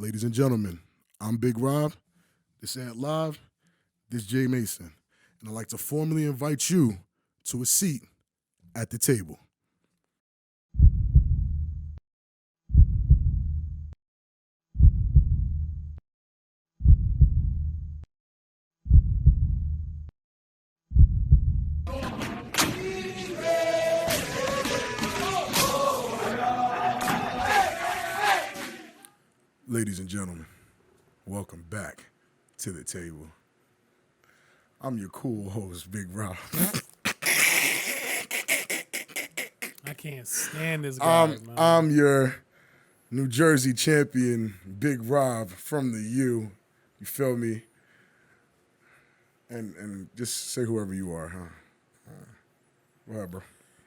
Ladies and gentlemen, I'm Big Rob. This ain't live. This Jay Mason. And I'd like to formally invite you to a seat at the table. Ladies and gentlemen, welcome back to the table. I'm your cool host, Big Rob. I can't stand this guy, man. I'm your New Jersey champion, Big Rob from the U. You feel me? And just say whoever you are, huh? What up, bro?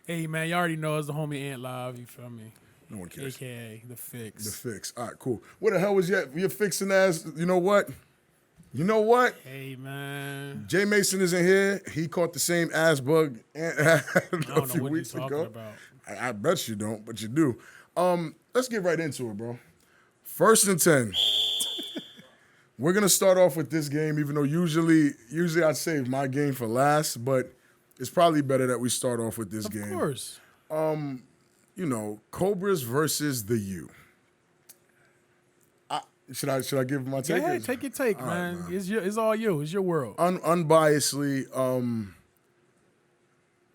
Hey, man, you already know it's the homie Ant Live, you feel me? No one cares. AKA The Fix. The Fix. All right, cool. What the hell was your fixing ass? You know what? Hey, man. Jay Mason isn't here. He caught the same ass bug a few weeks ago. About. I bet you don't, but you do. Let's get right into it, bro. 1st and 10. We're gonna start off with this game, even though usually I save my game for last, but it's probably better that we start off with this game. Of course. Cobras versus the U. Should I give my take? Yeah, take your take, man. Right, it's all you. It's your world. Unbiasedly,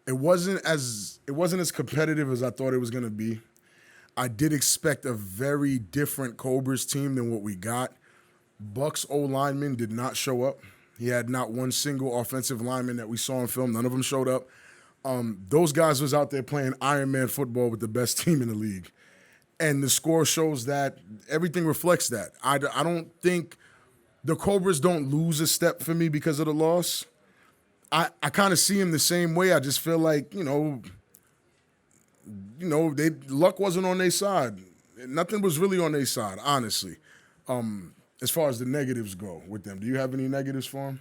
it wasn't as competitive as I thought it was going to be. I did expect a very different Cobras team than what we got. Buck's O-lineman did not show up. He had not one single offensive lineman that we saw in film. None of them showed up. Those guys was out there playing Iron Man football with the best team in the league. And the score shows that. Everything reflects that. I don't think the Cobras don't lose a step for me because of the loss. I kind of see him the same way. I just feel like, luck wasn't on their side. Nothing was really on their side, honestly, as far as the negatives go with them. Do you have any negatives for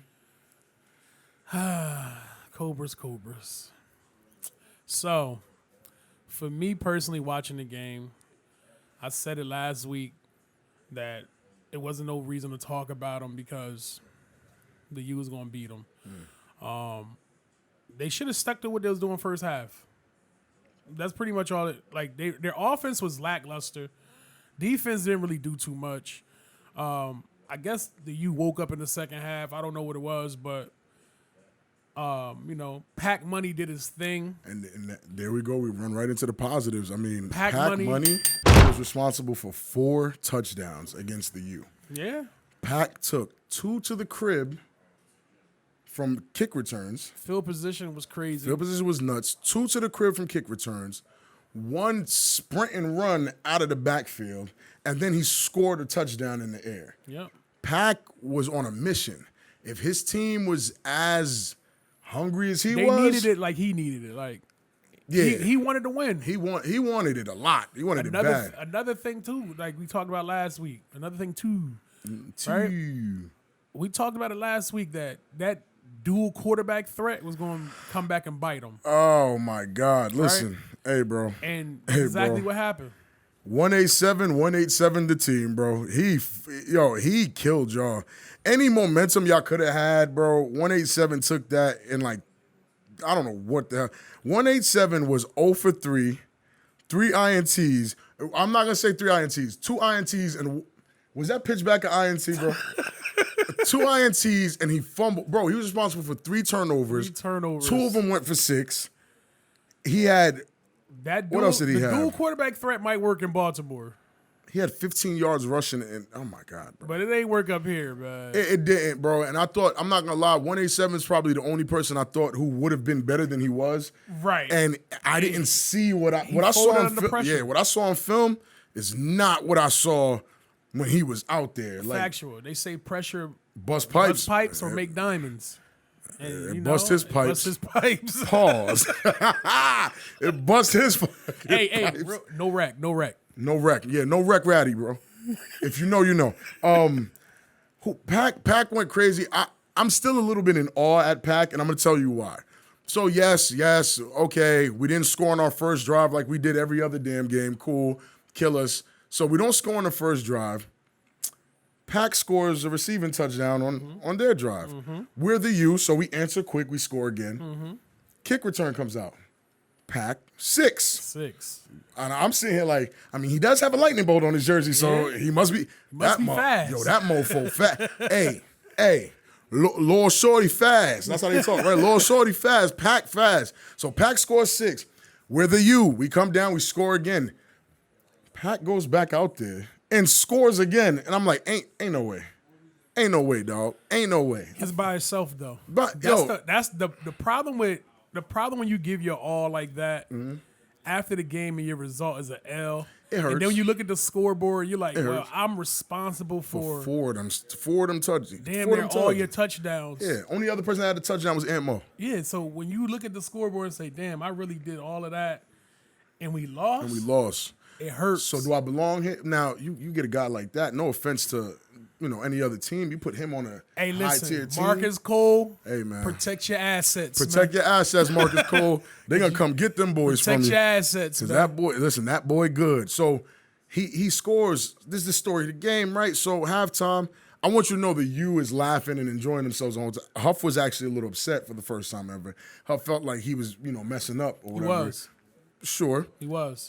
them? Cobras. So, for me personally watching the game, I said it last week that it wasn't no reason to talk about them because the U was going to beat them. They should have stuck to what they was doing first half. That's pretty much all. Their offense was lackluster. Defense didn't really do too much. I guess the U woke up in the second half. I don't know what it was, but Pac Money did his thing. And there we go. We run right into the positives. I mean, Pac Money was responsible for 4 touchdowns against the U. Yeah. Pac took 2 to the crib from kick returns. Field position was crazy. Field position was nuts. 2 to the crib from kick returns. 1 sprint and run out of the backfield. And then he scored a touchdown in the air. Yep. Pac was on a mission. If his team was as hungry as they needed it like he needed it. Like, yeah, he wanted to win. He wanted it a lot. He wanted it bad. Another thing too, like we talked about last week. Another thing too, right? We talked about it last week that dual quarterback threat was going to come back and bite him. Oh my God! Listen, right? Hey, bro. And exactly what happened. 187 the team, bro. He killed y'all. Any momentum y'all could have had, bro, 187 took that in I don't know what the hell. 187 was 0 for 3, 3 INTs. I'm not going to say 3 INTs, 2 INTs, and was that pitch back an INT, bro? 2 INTs, and he fumbled. Bro, he was responsible for 3 turnovers. 2 of them went for 6. He had... what else did he have? The dual quarterback threat might work in Baltimore. He had 15 yards rushing, and oh my God, bro. But it ain't work up here, man. It didn't, bro. And I thought, I'm not gonna lie, 187 is probably the only person I thought who would have been better than he was. Right. And I didn't see what I saw on film. Yeah, what I saw on film is not what I saw when he was out there. Factual. They say pressure bust pipes or make diamonds. And, bust his pipes. Bust his pipes. Pause. It bust his pipes. No wreck. No wreck. Yeah, no wreck ratty, bro. If you know, you know. Pac went crazy. I'm still a little bit in awe at Pac, and I'm going to tell you why. So, yes, okay, we didn't score on our first drive like we did every other damn game. Cool, kill us. So we don't score on the first drive. Pack scores a receiving touchdown on their drive. We're the U, so we answer quick. We score again. Kick return comes out. Pack 6. 6. And I'm sitting here like, I mean, he does have a lightning bolt on his jersey, so he must be. Must be fast. Yo, that mofo fast. hey, Lord Shorty fast. That's how they talk, right? Lord Shorty fast, Pack fast. So Pack scores 6. We're the U. We come down, we score again. Pack goes back out there and scores again. And I'm like, ain't no way. Ain't no way, dog. Ain't no way. It's by itself though. But That's the problem with the problem when you give your all like that after the game and your result is an L. It hurts. And then when you look at the scoreboard, you're like, well, hurts. I'm responsible for four of them touchdowns. damn near all your touchdowns. Yeah, only other person that had a touchdown was Ant Mo. Yeah, so when you look at the scoreboard and say, damn, I really did all of that and we lost. It hurts. So do I belong here? Now, you get a guy like that, no offense to any other team, you put him on a high-tier team. Marcus Cole, hey, man. Protect your assets, Protect your assets, Marcus Cole. They're going to come get them boys from you. Protect your assets, man. That boy good. So he scores. This is the story of the game, right? So halftime, I want you to know the U is laughing and enjoying themselves. Huff was actually a little upset for the first time ever. Huff felt like he was, messing up or whatever. He was. Sure. He was.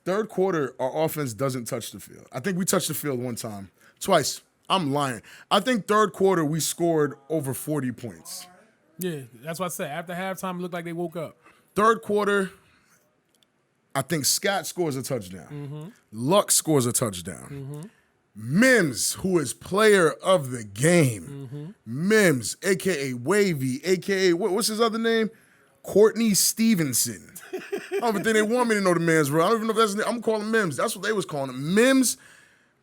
Third quarter, our offense doesn't touch the field. I think we touched the field one time. Twice. I'm lying. I think third quarter we scored over 40 points. Yeah, that's what I said. After halftime, it looked like they woke up. Third quarter, I think Scott scores a touchdown. Luck scores a touchdown. Mims, who is player of the game. Mims, a.k.a. Wavy, a.k.a. what's his other name? Courtney Stevenson. I don't even think they want me to know the man's bro. I don't even know if that's his name. I'm calling Mims. That's what they was calling him. Mims,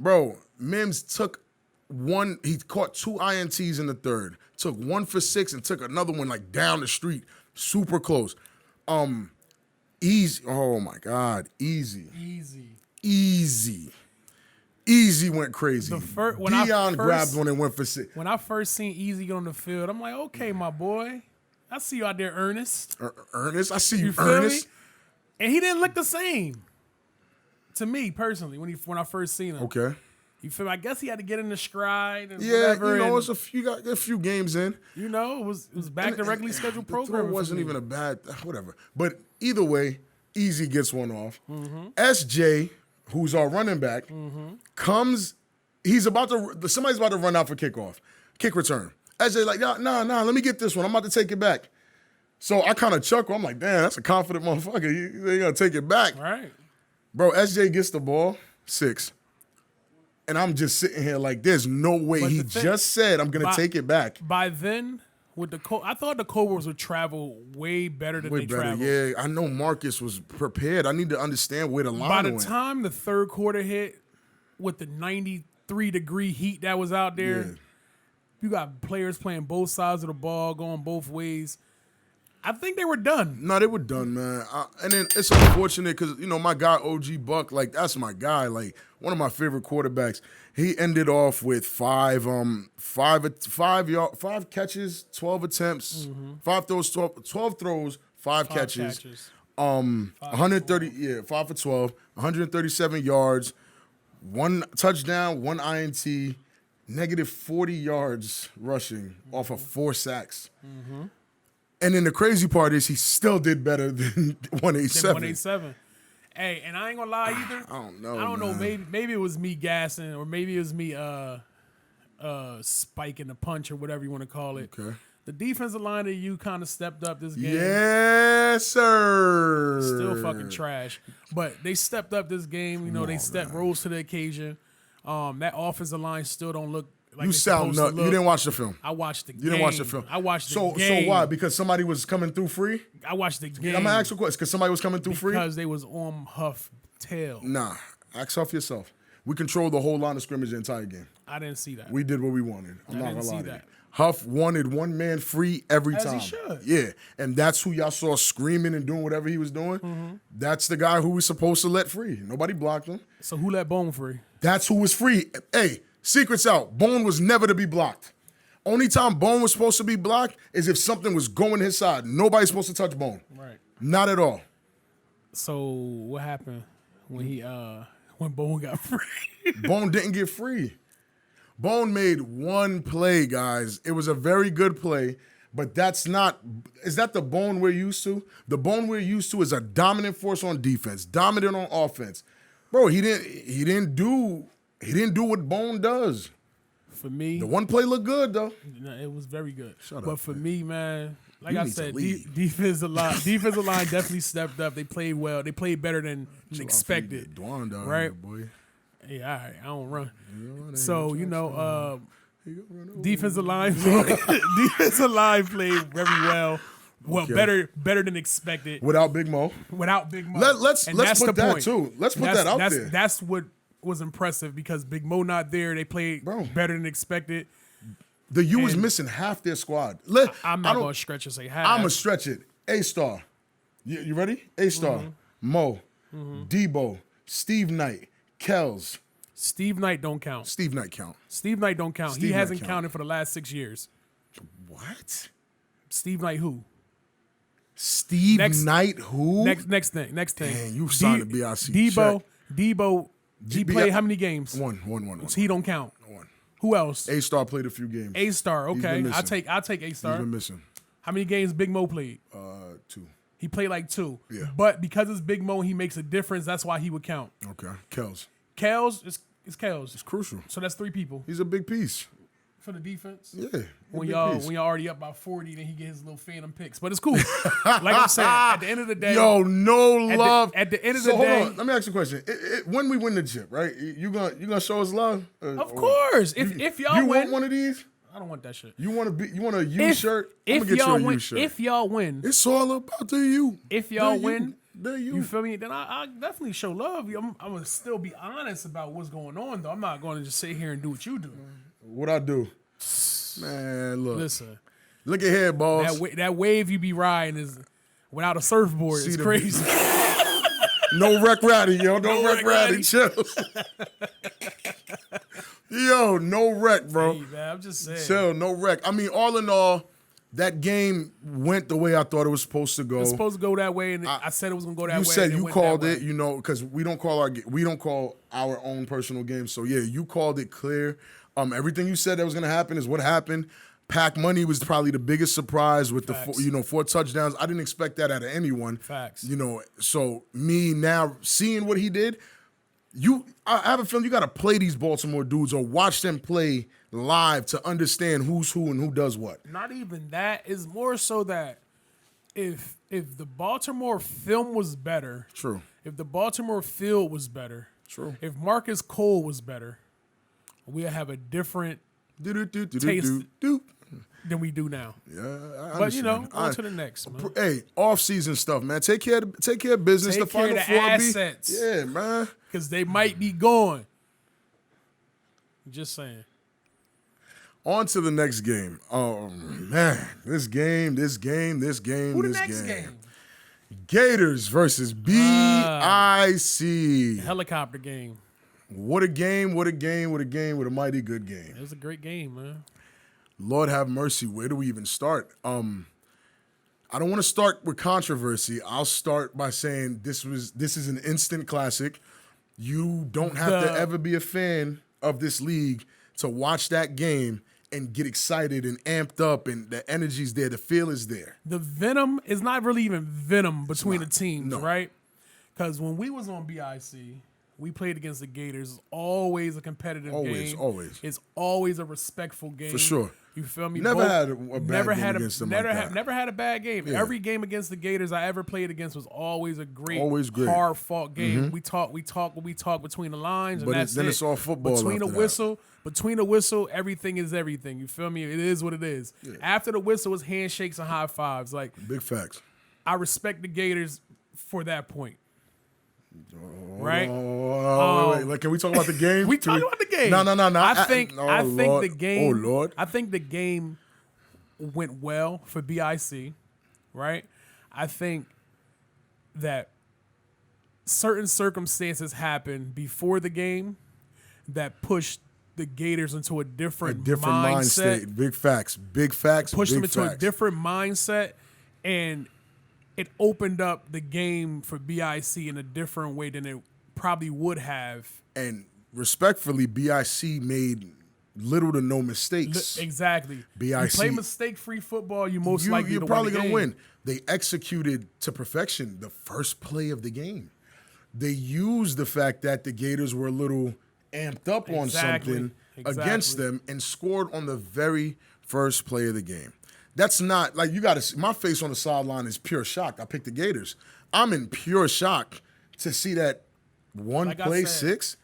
bro, Mims took one. He caught 2 INTs in the third. Took 1 for 6 and took another one like down the street. Super close. Easy. Oh, my God. Easy went crazy. Dion grabbed one and went for 6. When I first seen Easy on the field, I'm like, okay, my boy. I see you out there, Ernest. Ernest? I see you, feel Ernest. Me? And he didn't look the same to me personally when I first seen him. Okay. You feel me? I guess he had to get in the stride and yeah, whatever. It's a few games in. It was back to regularly scheduled program. It wasn't even a bad whatever. But either way, Easy gets one off. SJ, who's our running back, comes. Somebody's about to run out for kick return. SJ like, nah, let me get this one. I'm about to take it back. So I kind of chuckle. I'm like, damn, that's a confident motherfucker. They gonna take it back. Right. Bro, SJ gets the ball, 6. And I'm just sitting here like, there's no way he just said I'm gonna take it back. By then, with I thought the Cobras would travel way better than they traveled. Yeah, I know Marcus was prepared. I need to understand where the line went. By the time the third quarter hit, with the 93-degree heat that was out there, you got players playing both sides of the ball, going both ways. I think they were done. No, they were done, man. And then it's unfortunate because, my guy, OG Buck, like, that's my guy. Like, one of my favorite quarterbacks. He ended off with 5 catches, 12 attempts, 5 throws, 12 throws, 5 catches. 130, 5 for 12, 137 yards, 1 touchdown, 1 INT, negative 40 yards rushing off of 4 sacks. And then the crazy part is he still did better than 187. Hey, and I ain't gonna lie either. I don't know. I don't know. Maybe it was me gassing, or maybe it was me spiking the punch, or whatever you want to call it. Okay. The defensive line of you kind of stepped up this game. Yes, sir. Still fucking trash, but they stepped up this game. They rose to the occasion. That offensive line still don't look like you sound nuts. You didn't watch the film. I watched the game. You didn't watch the film. I watched the game. So why? Because somebody was coming through free? I watched the game. I'm going to ask you a question. Because somebody was coming through free? Because they was on Huff tail. Nah. Ask Huff yourself. We controlled the whole line of scrimmage the entire game. I didn't see that. We did what we wanted. I'm not going to lie to you. That. Huff wanted one man free every time. As he should. Yeah. And that's who y'all saw screaming and doing whatever he was doing. That's the guy who was supposed to let free. Nobody blocked him. So who let Bone free? That's who was free. Hey, secret's out. Bone was never to be blocked. Only time Bone was supposed to be blocked is if something was going his side. Nobody's supposed to touch Bone. Right. Not at all. So what happened when When Bone got free. Bone didn't get free. Bone made one play, guys. It was a very good play, but that's not. Is that the Bone we're used to? The Bone we're used to is a dominant force on defense, dominant on offense. Bro, he didn't do what Bone does. For me, The one play looked good though. it was very good. Shut but up, for man. me, man, like You I need to said, leave. defensive line definitely stepped up. They played well. They played better than expected. Dwan down right? here, boy. Yeah, all right. I don't run. You So defensive line, over. defensive line played very well. Well, Okay. better than expected. Without Big Mo. Without Big Mo. Let's And put that's the that point. too. Let's put that out that's, there. That's what was impressive because Big Mo not there. They played Bro. better than expected. The U is and- missing half their squad. I'm not going to stretch and say half. I'm going to stretch it. A-Star. You ready? A-Star. Mm-hmm. Mo. Debo. Steve Knight. Kells. Steve Knight don't count. Steve Knight count. Steve Knight don't count. Steve He Knight hasn't count. counted for the last 6 years. What? Steve Knight who? Steve Next- Knight who? Next thing. Dang, you signed to BIC. Debo, he B- played how many games? One. So he don't count. One. Who else? A-Star played a few games. A-Star, He's been okay. missing. I'll take He's A-Star. been missing. How many games Big Mo played? 2. He played like 2. Yeah. But because it's Big Mo, he makes a difference. That's why he would count. Okay. Kells. Kels is Kels. It's crucial. So that's 3 people He's a big piece. for the defense. Yeah. When big y'all piece. already up by 40, then he get his little phantom picks. But it's cool. Like I'm saying, at the end of the day, Yo, no the- love. at the end of So the day- hold on. Let me ask you a question. When we win the chip, right? You gonna show us love? of course. If y'all you win, want one of these? I don't want that shit. You want a U shirt? I'm If gonna get y'all you a win, U shirt. if y'all win, It's all about the U. if y'all The U. win, The U. you feel me? Then I definitely show love. I'm gonna still be honest about what's going on, though. I'm not going to just sit here and do what you do. What I do? Man, look. Listen, Look at here, boss. that wave you be riding is without a surfboard. See It's the- crazy. No wreck ratty, yo. No wreck wreck ratty. ratty. Chill. Yo, no wreck, bro. Hey, man, I'm just saying. Chill, no wreck. I mean, all in all, that game went the way I thought it was supposed to go. It's supposed to go that way, and I said it was gonna go that way. You said and it you went called that it, way. you know, because we don't call our own personal games. So yeah, you called it clear. Everything you said that was gonna happen is what happened. Pac Money was probably the biggest surprise with Facts. the 4 touchdowns. I didn't expect that out of anyone. Facts. You know, so me now seeing what he did, I have a feeling you got to play these Baltimore dudes or watch them play live to understand who's who and who does what. Not even that. It's more so that if the Baltimore film was better, True. if the Baltimore field was better, True. if Marcus Cole was better, we'd have a different Taste. than we do now. Yeah, I But you know, understand. on to the next, man. Hey, off-season stuff, man. Take care of business. Take the care of Final the Four assets. be. Yeah, man. Because they might be gone. Just saying. On to the next game. Oh man, this game. Who the next game? Gators versus BIC. Helicopter game. What a game, what a game, what a game, what a mighty good game. It was a great game, man. Lord have mercy. Where do we even start? I don't want to start with controversy. I'll start by saying this is an instant classic. You don't have to ever be a fan of this league to watch that game and get excited and amped up, and the energy's there, the feel is there. The venom is not really even venom between the teams, no. right? Because when we was on BIC, we played against the Gators. It's always a competitive game. Always. It's always a respectful game. For sure. You feel me? Never had a bad never game had against them like that. Never had a bad game. Yeah. Every game against the Gators I ever played against was always a great, Always great. hard fought game. We talk between the lines, and But that's then it. it's all football Between after the that. between the whistle, everything is everything. You feel me? It is what it is. After the whistle, it's handshakes and high fives. Like, Big facts. I respect the Gators for that point. Right? Wait. Like, can we talk about the game? We talk about the game. No. I think Lord. the game. Oh Lord. I think the game went well for BIC, right? I think that certain circumstances happened before the game that pushed the Gators into a different mind mindset. state. Big facts. Big facts. Pushed big them into facts. a different mindset, and it opened up the game for BIC in a different way than it probably would have. And respectfully, BIC made little to no mistakes. Exactly. BIC, you play mistake-free football, you most likely you're probably going to win. They executed to perfection the first play of the game. They used the fact that the Gators were a little amped up on something against them and scored on the very first play of the game. That's not, like, you got to see, my face on the sideline is pure shock. I picked the Gators. I'm in pure shock to see that play 6.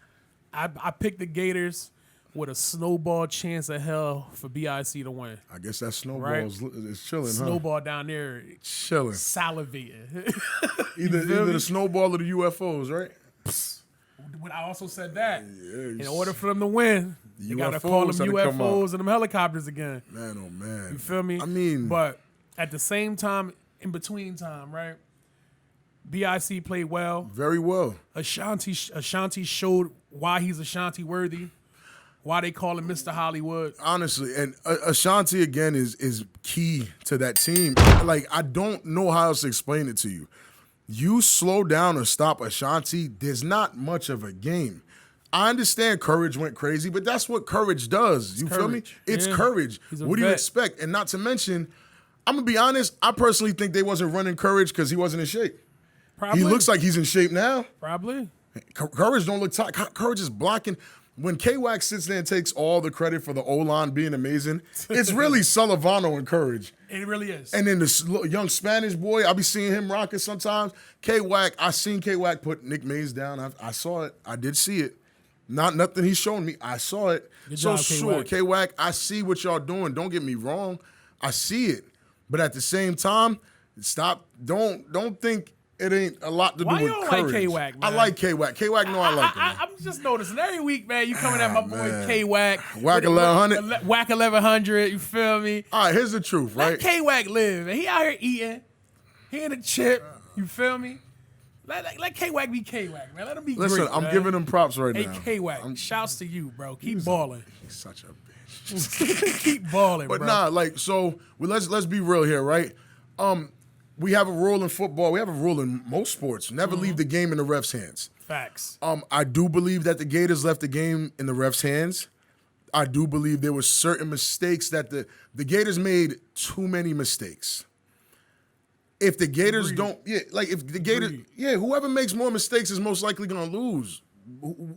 I picked the Gators with a snowball chance of hell for BIC to win. I guess that snowball is chilling, Snowball down there chilling. Salivating. either the snowball or the UFOs, right? But I also said that in order for them to win, you got to call them UFOs had to come UFOs and them helicopters again. Man, oh man. You feel me? I mean, but at the same time, in between time, right? BIC played well. Very well. Ashanti showed why he's Ashanti worthy, why they call him Mr. Hollywood. Honestly, and Ashanti again is key to that team. Like, I don't know how else to explain it to you. You slow down or stop Ashanti, there's not much of a game. I understand Courage went crazy, but that's what Courage does. You feel me? It's courage. What do you expect? And not to mention, I'm going to be honest, I personally think they wasn't running Courage because he wasn't in shape. Probably. He looks like he's in shape now. Probably. Courage don't look tight. Courage is blocking. When K-Wax sits there and takes all the credit for the O-line being amazing, it's really Sullivano and Courage. It really is. And then this young Spanish boy, I be seeing him rocking sometimes. K-Wack, I seen K-Wack put Nick Mays down. I saw it. I did see it. Not nothing he's showing me. I saw it. Good so job, sure, K-Wack, I see what y'all doing. Don't get me wrong. I see it. But at the same time, stop. Don't think it ain't a lot to do with Why you don't courage. like K-Wack, man? I like K-Wack. K-Wack know I like him. I'm just noticing every week, man, you coming at my boy K-Wack. Whack 1100. Whack 1100, you feel me? All right, here's the truth, right? Let K-Wack live, man. He out here eating. He in a chip, you feel me? Let K-Wack be K-Wack, man. Let him be great, Listen, I'm giving him props right now. Hey, K-Wack, shouts to you, bro. Keep balling. He's such a bitch. Keep balling, but bro. nah, like, so let's be real here, right? We have a rule in football. We have a rule in most sports. Never leave the game in the ref's hands. Facts. I do believe that the Gators left the game in the ref's hands. I do believe there were certain mistakes that the Gators made too many mistakes. If the Gators whoever makes more mistakes is most likely going to lose,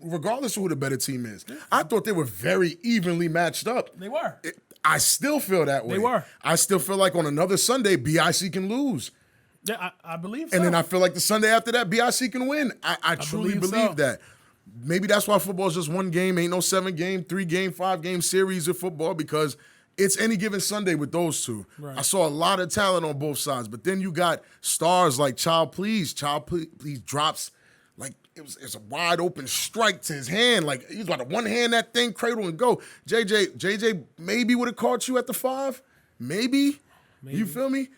regardless of who the better team is. I thought they were very evenly matched up. They were. I still feel that way. They were. I still feel like on another Sunday, BIC can lose. Yeah, I believe so. And then I feel like the Sunday after that, BIC can win. I truly believe that. Maybe that's why football is just one game. Ain't no 7-game, 3-game, 5-game series of football because it's any given Sunday with those two. Right. I saw a lot of talent on both sides. But then you got stars like Child Please. Child Please drops like it's a wide open strike to his hand. Like he's about to one hand that thing, cradle and go. JJ maybe would have caught you at the 5. Maybe. You feel me?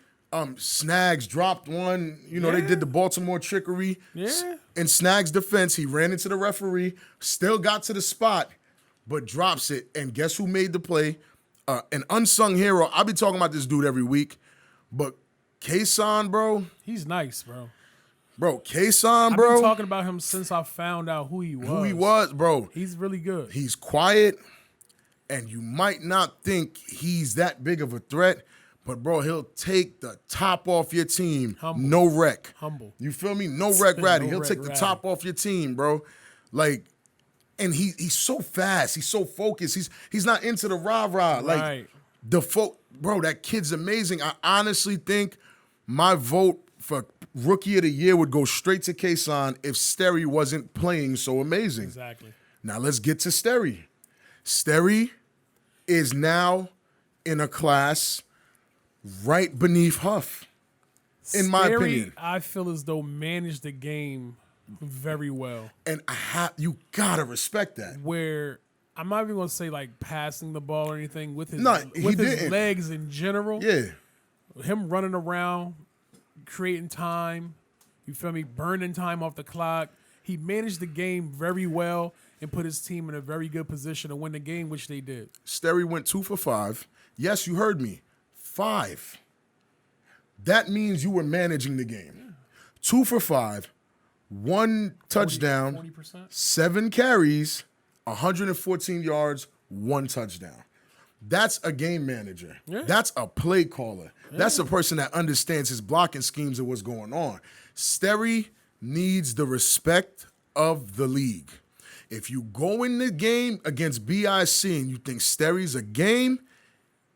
Snags dropped one. You know, they did the Baltimore trickery. Yeah. In Snags' defense, he ran into the referee, still got to the spot, but drops it. And guess who made the play? An unsung hero. I'll be talking about this dude every week, but Kason, bro. He's nice, bro. Bro, Kason, bro. I've been talking about him since I found out who he was. Bro. He's really good. He's quiet, and you might not think he's that big of a threat, but, bro, he'll take the top off your team. Humble. No wreck. Humble. You feel me? No wreck ratty. No He'll wreck take the ratty. top off your team, bro. Like, and he's so fast. He's so focused. He's not into the rah-rah. Like, bro, that kid's amazing. I honestly think my vote for Rookie of the Year would go straight to Kason if Sterry wasn't playing so amazing. Exactly. Now let's get to Sterry. Sterry is now in a class right beneath Huff, in my opinion. I feel as though managed the game very well. And you gotta respect that. Where I'm not even gonna say like passing the ball or anything with his didn't. legs in general. Yeah. Him running around, creating time, you feel me, burning time off the clock. He managed the game very well and put his team in a very good position to win the game, which they did. Sterry went 2 for 5. Yes, you heard me. 5. That means you were managing the game. 2 for 5. 1 touchdown, 40%. 7 carries, 114 yards, 1 touchdown. That's a game manager. Yeah. That's a play caller. Yeah. That's a person that understands his blocking schemes and what's going on. Sterry needs the respect of the league. If you go in the game against BIC and you think Sterry's a game,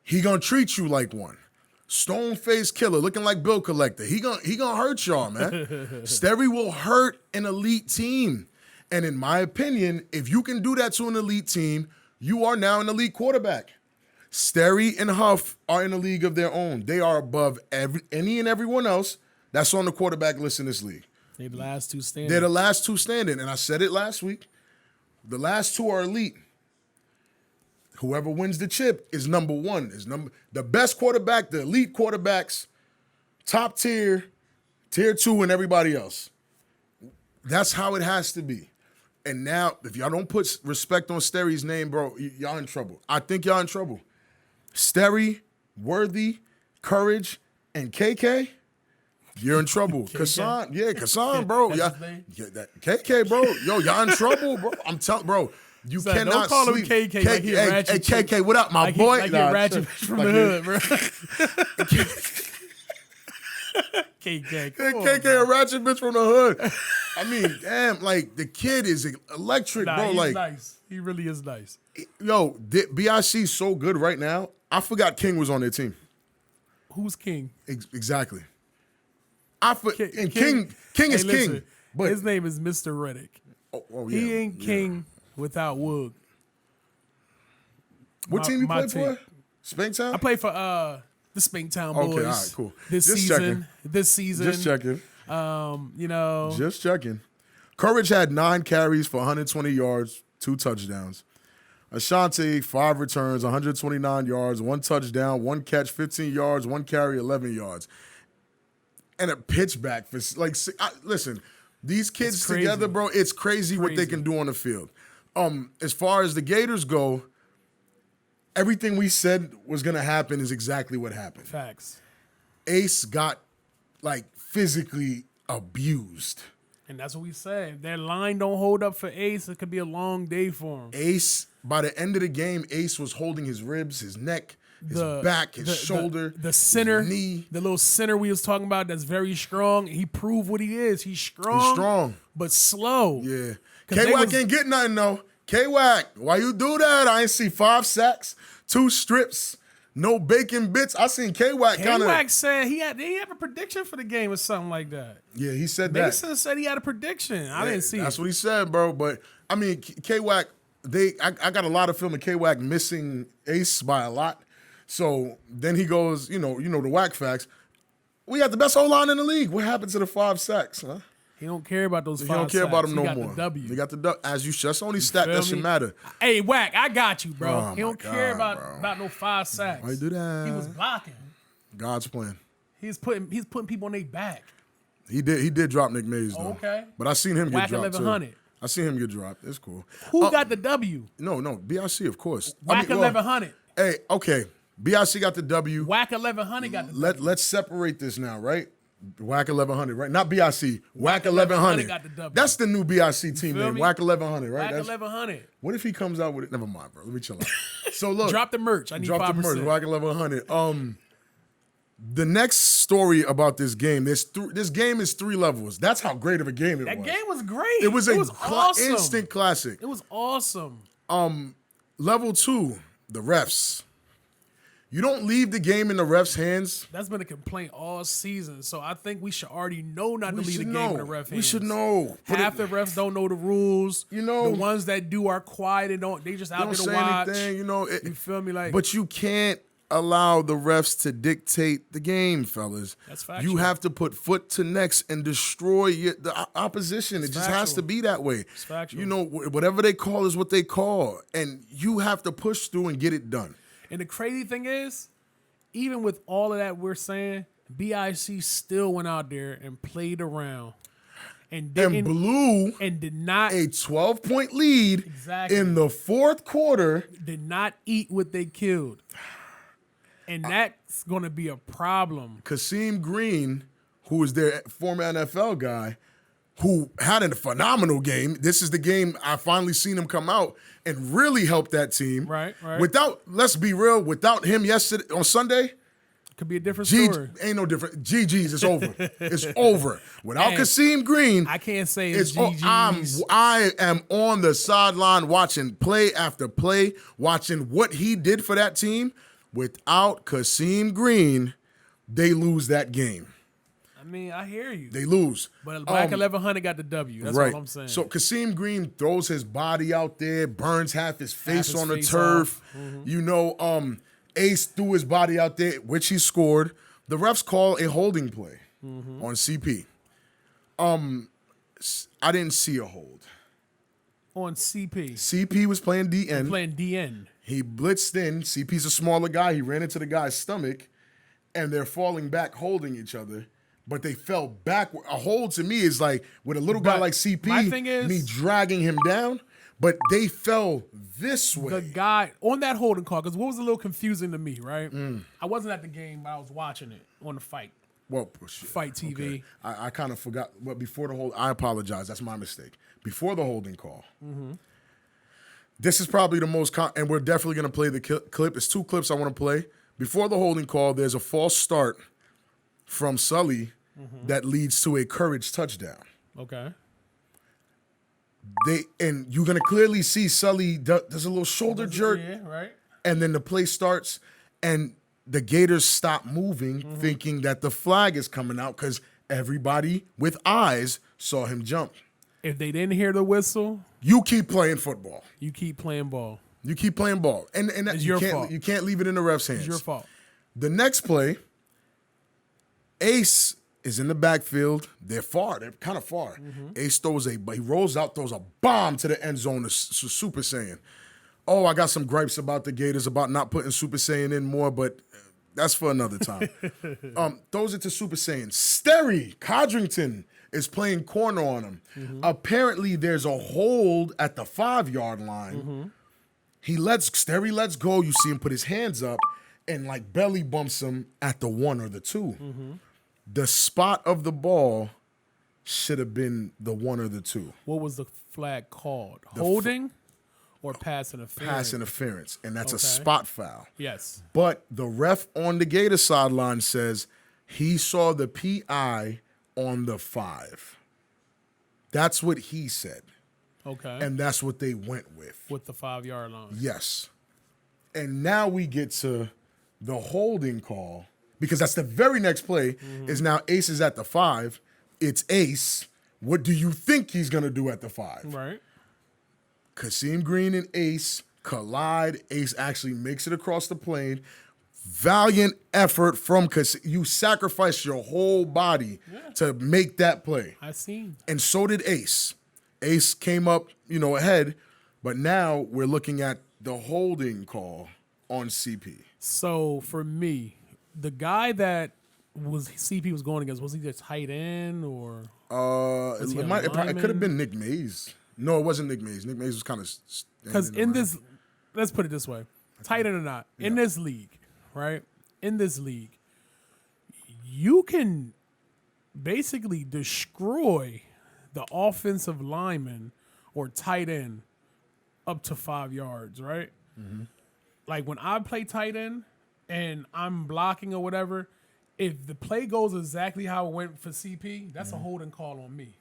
he gonna treat you like one. Stone-faced killer, looking like bill collector. He gonna hurt y'all, man. Sterry will hurt an elite team. And in my opinion, if you can do that to an elite team, you are now an elite quarterback. Sterry and Huff are in a league of their own. They are above any and everyone else that's on the quarterback list in this league. They're the last two standing. They're the last two standing. And I said it last week. The last two are elite. Whoever wins the chip is number one. The best quarterback, the elite quarterbacks, top tier, tier 2, and everybody else. That's how it has to be. And now, if y'all don't put respect on Sterry's name, bro, y'all in trouble. I think y'all in trouble. Sterry, Worthy, Courage, and KK, you're in trouble. Kassan, bro. KK, bro. Yo, y'all in trouble, bro. I'm telling, bro. You Son, cannot don't call sleep. him KK. Like Hey, KK, what up, my boy? Like you're ratchet from the hood, bro. KK, KK, a ratchet bitch from the hood. I mean, damn, like, the kid is electric, bro. He's like, nice. He really is nice. Yo, BIC's so good right now. I forgot King was on their team. Who's King? Exactly. King is listen, king. But his name is Mr. Reddick. Yeah. He ain't king without Woog. What team you play for? Spanktown? I play for the Spanktown Boys. Okay, all right, cool. This season. Just checking. Just checking. Courage had 9 carries for 120 yards, 2 touchdowns. Ashanti, 5 returns, 129 yards, 1 touchdown, 1 catch, 15 yards, 1 carry, 11 yards. And a pitch back for, like, listen, these kids together, bro, it's crazy what they can do on the field. As far as the Gators go, everything we said was going to happen is exactly what happened. Facts. Ace got, like, physically abused. And that's what we said. If their line don't hold up for Ace, it could be a long day for him. Ace, by the end of the game, Ace was holding his ribs, his neck, his back, his shoulder, the center, his knee. The little center we was talking about that's very strong. He proved what he is. He's strong. He's strong. But slow. Yeah. K-Wack ain't get nothing, though. K-Wack, why you do that? I ain't see 5 sacks, 2 strips, no bacon bits. I seen K-Wack kind of. K-Wack said he have a prediction for the game or something like that. Yeah, he said that. Mason said he had a prediction. I didn't see That's it. what he said, bro. But, I mean, K-Wack, I got a lot of film of K-Wack missing Ace by a lot. So then he goes, the whack facts. We got the best O-line in the league. What happened to the 5 sacks, huh? He don't care about those 5 sacks. He don't care about them no more. He got the W. He got the W. As you should. That's the only stat that should matter. Hey, Wack, I got you, bro. Oh, he don't care about no 5 sacks. Why you do that? He was blocking. God's plan. He's putting people on their back. He did drop Nick Mays, though. Okay. But I seen him Wack get dropped, 1100. too. I seen him get dropped. It's cool. Who got the W? No, BIC, of course. Wack 1100. Hey, okay. BIC got the W. Wack 1100 got the W. Let's separate this now, right? Wack 1100, right? Not BIC. Wack 1100. Got the W. That's the new BIC team name. Me? Wack 1100, right? Wack 1100. What if he comes out with it? Never mind, bro. Let me chill out. So look. Drop the merch. I need 5%. Drop the merch. Wack 1100. The next story about this game, this game is 3 levels. That's how great of a game it was. That game was great. It was awesome. Instant classic. It was awesome. Level 2, the refs. You don't leave the game in the refs' hands. That's been a complaint all season. So I think we should already know not to leave the game in the ref hands. We should know. Half the refs don't know the rules. The ones that do are quiet and they just out there to watch. Anything, you feel me? But you can't allow the refs to dictate the game, fellas. That's factual. You have to put foot to necks and destroy the opposition. It just has to be that way. It's factual. Whatever they call is what they call. And you have to push through and get it done. And the crazy thing is, even with all of that we're saying, BIC still went out there and played around. And blew and did not a 12-point lead in the 4th quarter. Did not eat what they killed. And that's going to be a problem. Kasim Green, who was their former NFL guy, who had a phenomenal game. This is the game I finally seen him come out and really help that team. Right. Let's be real, without him yesterday on Sunday, Could be a different story. ain't no different. GG's, it's over. It's over. Without Kasim Green, I can't say it's GG's. GG's. I am on the sideline watching play after play, watching what he did for that team. Without Kasim Green, they lose that game. I mean, I hear you. They lose. But Black 1100 got the W. That's Right. all I'm saying. So Kasim Green throws his body out there, burns half his face his on the face turf. off. You know, Ace threw his body out there, which he scored. The refs call a holding play on CP. I didn't see a hold. On CP. CP was playing DN. Playing DN. He blitzed in. CP's a smaller guy. He ran into the guy's stomach, and they're falling back, holding each other. But they fell back. A hold to me is like with a little guy But like CP, my thing is, me dragging him down. But they fell this way. the guy on that holding call, because what was a little confusing to me, right? I wasn't at the game, but I was watching it on the fight. Well, shit. Fight TV. Okay. I kind of forgot. But before the hold, I apologize. That's my mistake. Before the holding call, this is probably the most, and we're definitely going to play the clip. It's 2 clips I want to play. Before the holding call, there's a false start from Sully that leads to a Courage touchdown. Okay. And you're going to clearly see Sully does a little shoulder jerk, Yeah, right. and then the play starts, and the Gators stop moving, thinking that the flag is coming out because everybody with eyes saw him jump. If they didn't hear the whistle, You keep playing football. you keep playing ball. You keep playing ball. And that, It's you your can't, fault. You can't leave it in the ref's hands. It's your fault. The next play, Ace is in the backfield. They're far. They're kind of far. Ace he rolls out, throws a bomb to the end zone to Super Saiyan. Oh, I got some gripes about the Gators about not putting Super Saiyan in more, but that's for another time. Throws it to Super Saiyan. Sterry Codrington is playing corner on him. Apparently, there's a hold at the 5-yard line. Sterry lets go. You see him put his hands up and like belly bumps him at the 1 or the 2. The spot of the ball should have been the 1 or the 2. What was the flag called? Holding or pass interference? Pass interference, and that's a Okay. spot foul. Yes. But the ref on the Gator sideline says he saw the PI on the 5. That's what he said, Okay. and that's what they went with. with the 5-yard line. Yes. And now we get to the holding call, because that's the very next play is now Ace is at the 5. It's Ace. What do you think he's going to do at the 5? Right. Kasim Green and Ace collide. Ace actually makes it across the plane. Valiant effort from Kasim. You sacrificed your whole body to make that play. I seen. And so did Ace. Ace came up, ahead. But now we're looking at the holding call on CP. So for me, the guy that CP was going against, was he the tight end or? Was he a It could have lineman? been Nick Mays. No, it wasn't Nick Mays. Nick Mays was kind of Because in this, let's put it this way, tight end or not, in this league, right? In this league, you can basically destroy the offensive lineman or tight end up to 5 yards, right? Like when I play tight end and I'm blocking or whatever, if the play goes exactly how it went for CP, that's a holding call on me,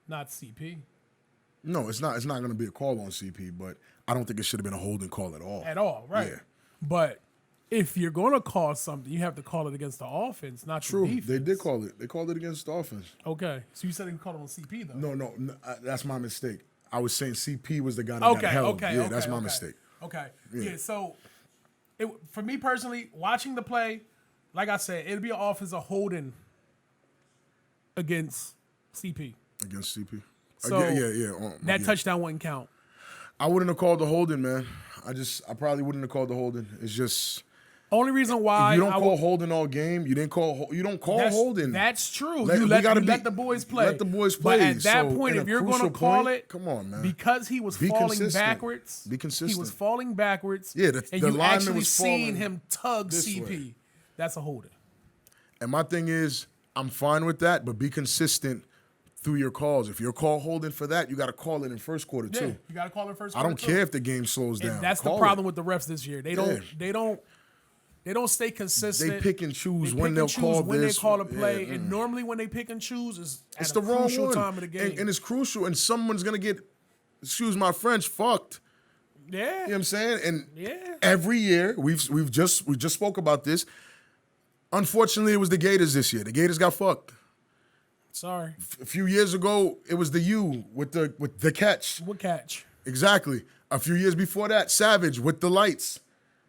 not CP. No, it's not. It's not going to be a call on CP, but I don't think it should have been a holding call at all. At all, right? Yeah. But if you're going to call something, you have to call it against the offense, not True, the defense. they did call it. They called it against the offense. Okay, so you said they called it on CP though. No, that's my mistake. I was saying CP was the guy that got held. Okay, Yeah, okay, that's my okay. mistake. Okay, Yeah. yeah. So, for me personally, watching the play, like I said, it'll be an offensive holding against CP. Against CP. So yeah. That touchdown wouldn't count. I wouldn't have called the holding, man. I probably wouldn't have called the holding. It's just Only reason why you don't call holding all game. You don't call holding. That's true. Let- you we let gotta the boys play. let the boys play. But at that So, point, in if a you're going to crucial call point, it, come on, man. because he was Be falling consistent. backwards. Be consistent. He was falling backwards. Yeah, and the you lineman actually was seen falling him tug this CP. way. That's a holding. And my thing is, I'm fine with that, but be consistent through your calls. If you're call holding for that, you got to call it in first quarter Yeah, too. you got to call it first. I don't care if the game slows down. And that's Call the problem it. with the refs this year. They don't stay consistent. They pick and choose They when pick they'll and choose call when this. they call a play, Yeah, and normally when they pick and choose is at it's a the wrong crucial one. time of the game. And it's crucial, and someone's gonna get, excuse my French, fucked. Yeah. You know what I'm saying? And Yeah. every year we just spoke about this. Unfortunately, it was the Gators this year. The Gators got fucked. Sorry. A few years ago, it was the U with the catch. What catch? Exactly. A few years before that, Savage with the lights.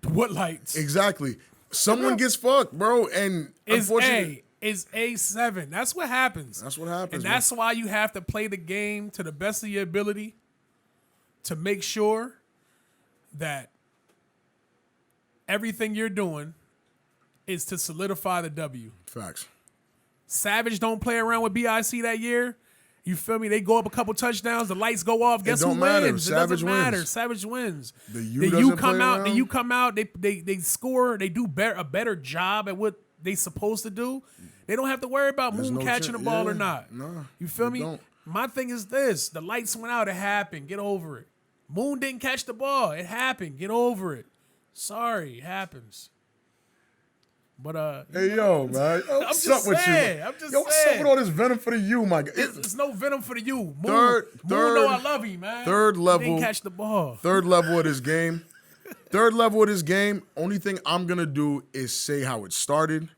What lights? Exactly. Someone gets fucked, bro, and Is unfortunately, A7. That's what happens. that's what happens. And that's why you have to play the game to the best of your ability to make sure that everything you're doing is to solidify the W. Facts. Savage don't play around with BIC that year. You feel me? They go up a couple touchdowns, the lights go off. Guess who don't matter. wins? Savage it doesn't matter. wins. Savage wins. The U The doesn't U come play out. around. The U come out. They score. They do a better job at what they supposed to do. They don't have to worry about There's Moon no catching ch- the ball or yeah, not. nah, You feel they me? don't. My thing is this: the lights went out. It happened. Get over it. Moon didn't catch the ball. It happened. Get over it. Sorry, it happens. But Hey, yo, man. Yo, what's just up with you? saying. Man? I'm just Yo, what's saying. up with all this venom for the U, my guy? it's no venom for the U. Moon, Third- Moon know I love him, man. third He level. didn't catch the ball. Third level of this game. Third level of this game. Only thing I'm gonna do is say how it started.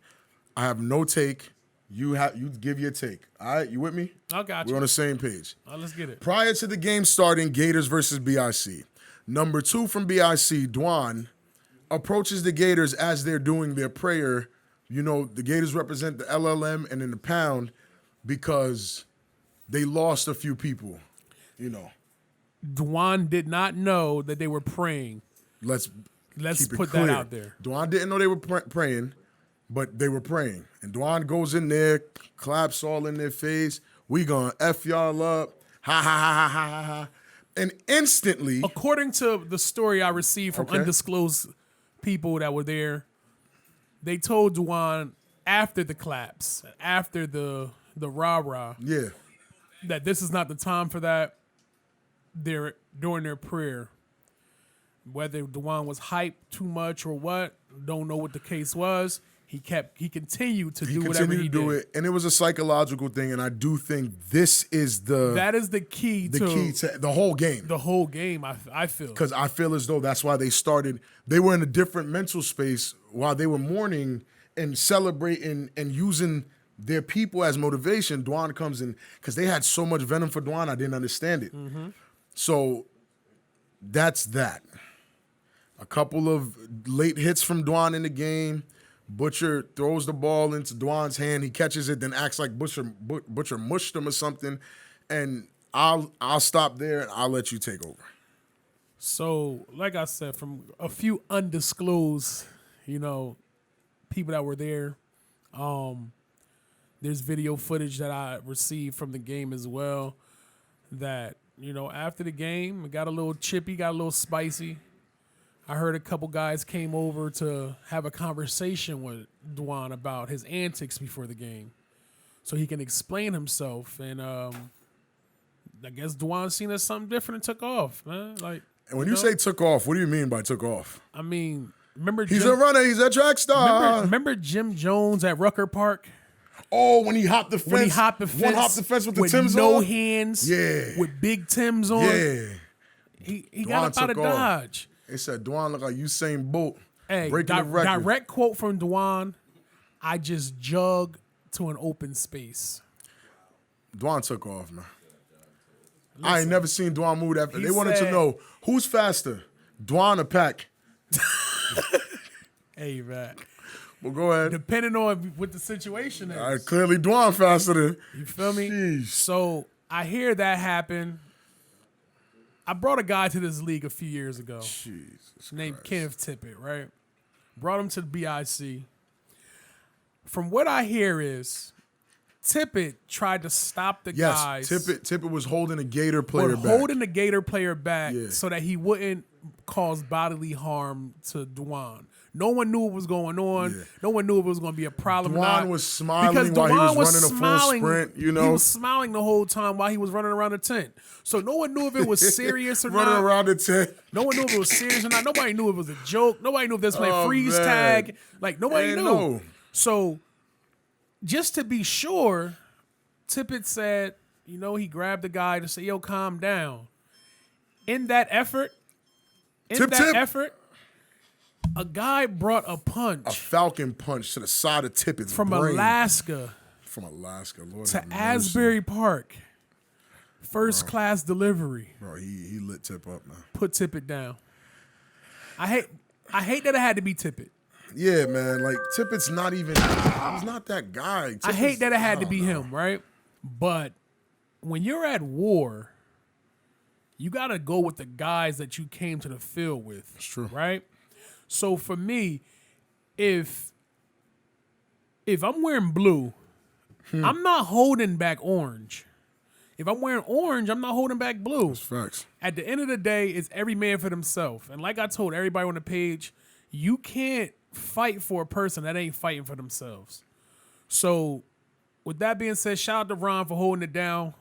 I have no take. You give your take. All right, you with me? I got We're you. on the same page. Let's get it. Prior to the game starting, Gators versus BIC. Number 2 from BIC, Dwan, approaches the Gators as they're doing their prayer. You know, the Gators represent the LLM and then the pound because they lost a few people, you know. Dwan did not know that they were praying. Let's Let's keep it put clear. that out there. Dwan didn't know they were praying, but they were praying. And Dwan goes in there, claps all in their face. We gonna F y'all up. Ha, ha, ha, ha, ha, ha, ha. And instantly, According to the story I received from Okay. undisclosed people that were there, they told Dwan after the claps, after the rah-rah, yeah, that this is not the time for that. They're during their prayer. Whether Dwan was hyped too much or what, don't know what the case was. He continued to do whatever continued he to do did. it. And it was a psychological thing. And I do think this is That is the key the key to the whole game. the whole game. I feel Because I feel as though that's why they started. They were in a different mental space while they were mourning and celebrating and using their people as motivation. Dwan comes in because they had so much venom for Dwan, I didn't understand it. So that's that. A couple of late hits from Dwan in the game. Butcher throws the ball into Dwan's hand. He catches it, then acts like Butcher mushed him or something. And I'll stop there and I'll let you take over. So, like I said, from a few undisclosed, people that were there, there's video footage that I received from the game as well that, after the game, it got a little chippy, got a little spicy. I heard a couple guys came over to have a conversation with Dwan about his antics before the game so he can explain himself. And I guess Dwan seen as something different and took off, man. Like, And when you say took off, what do you mean by took off? I mean, remember He's a runner. He's a track star. remember Jim Jones at Rucker Park? Oh, when he hopped the fence. When he hopped the fence, One hopped the fence with the with Timbs no on. hands, Yeah. with big Timbs on. Yeah. He got up out of took off. Dodge. They said Dwan look like Usain Bolt. Hey, breaking the record. direct quote from Dwan, I just jug to an open space. Dwan took off, man. I ain't never seen Dwan move that. He They wanted to said- know who's faster, Dwan or Pack. Hey, man. Well, go ahead. Depending on what the situation is. Clearly, Dwan faster than. You feel me? Sheesh. So I hear that happen. I brought a guy to this league a few years ago Jesus named Christ. Kenneth Tippett, right? Brought him to the BIC. From what I hear is Tippett tried to stop the Yes, guys. Tippett was holding a Gator player but back. holding the Gator player back Yeah. so that he wouldn't caused bodily harm to Dwan. No one knew what was going on. Yeah. No one knew if it was going to be a problem. or Dwan not. was smiling Because while he Dwan was running a full sprint, you know. He was smiling the whole time while he was running around the tent. So no one knew if it was serious or Running not. around the tent. No one knew if it was serious or not. Nobody knew if it was a joke. Nobody knew if this playing freeze man. tag. Like, nobody Ain't knew. no. So just to be sure, Tippett said, he grabbed the guy to say, yo, calm down. In that effort, a guy brought a punch A falcon punch to the side of Tippett's from brain. Alaska Lord to have mercy. Asbury Park. First class delivery. Bro, he lit Tip up, man. Put Tippett down. I hate that it had to be Tippett. Yeah, man. Like, Tippett's not even, he's not that guy. I hate that it had to be him, right? But when you're at war, you got to go with the guys that you came to the field with. That's true. Right? So for me, if I'm wearing blue, I'm not holding back orange. If I'm wearing orange, I'm not holding back blue. That's facts. At the end of the day, it's every man for themselves. And like I told everybody on the page, you can't fight for a person that ain't fighting for themselves. So with that being said, shout out to Ron for holding it down.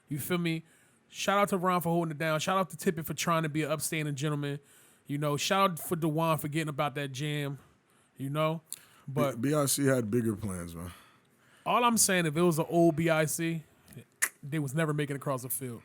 You feel me? Shout out to Ron for holding it down. Shout out to Tippett for trying to be an upstanding gentleman. Shout out for DeJuan for getting about that jam. But BIC had bigger plans, man. all I'm saying, if it was an old BIC, they was never making it across the field.